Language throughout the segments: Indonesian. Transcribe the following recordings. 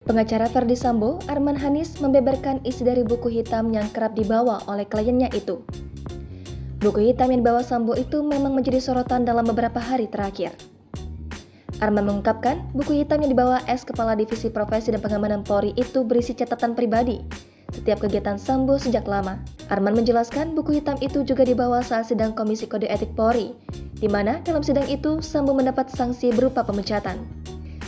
Pengacara Ferdy Sambo, Arman Hanis, membeberkan isi dari buku hitam yang kerap dibawa oleh kliennya itu. Buku hitam yang dibawa Sambo itu memang menjadi sorotan dalam beberapa hari terakhir. Arman mengungkapkan, buku hitam yang dibawa Kepala Divisi Profesi dan Pengamanan Polri itu berisi catatan pribadi setiap kegiatan Sambo sejak lama. Arman menjelaskan buku hitam itu juga dibawa saat sidang Komisi Kode Etik Polri, di mana dalam sidang itu Sambo mendapat sanksi berupa pemecatan.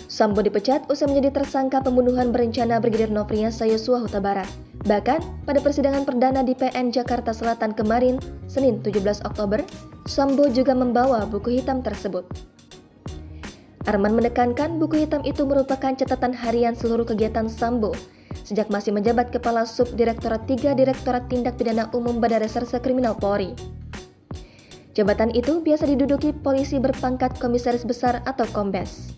Sambo dipecat usai menjadi tersangka pembunuhan berencana Brigadir Nofriansah Yosua Huta Barat. Bahkan, pada persidangan perdana di PN Jakarta Selatan kemarin, Senin 17 Oktober, Sambo juga membawa buku hitam tersebut. Arman menekankan buku hitam itu merupakan catatan harian seluruh kegiatan Sambo sejak masih menjabat Kepala Subdirektorat 3 Direktorat Tindak Pidana Umum Badan Reserse Kriminal Polri. Jabatan itu biasa diduduki polisi berpangkat Komisaris Besar atau Kombes.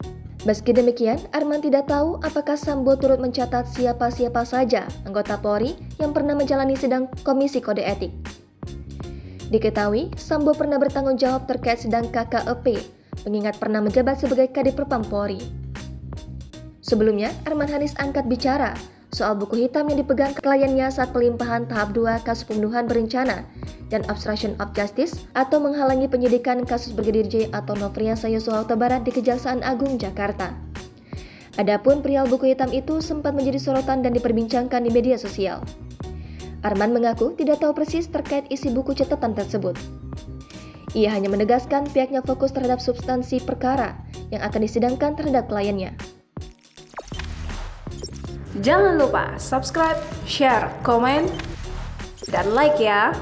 Meski demikian, Arman tidak tahu apakah Sambo turut mencatat siapa-siapa saja anggota Polri yang pernah menjalani sidang Komisi Kode Etik. Diketahui, Sambo pernah bertanggung jawab terkait sidang KKEP, mengingat pernah menjabat sebagai Kadif Propam Polri. Sebelumnya, Arman Hanis angkat bicara soal buku hitam yang dipegang kliennya saat pelimpahan tahap 2 kasus pembunuhan berencana dan obstruction of justice atau menghalangi penyidikan kasus Brigadir J atau Nofriansah Yosua Huta Barat di Kejaksaan Agung Jakarta. Adapun perihal buku hitam itu sempat menjadi sorotan dan diperbincangkan di media sosial. Arman mengaku tidak tahu persis terkait isi buku catatan tersebut. Ia hanya menegaskan pihaknya fokus terhadap substansi perkara yang akan disidangkan terhadap kliennya. Jangan lupa subscribe, share, komen, dan like ya!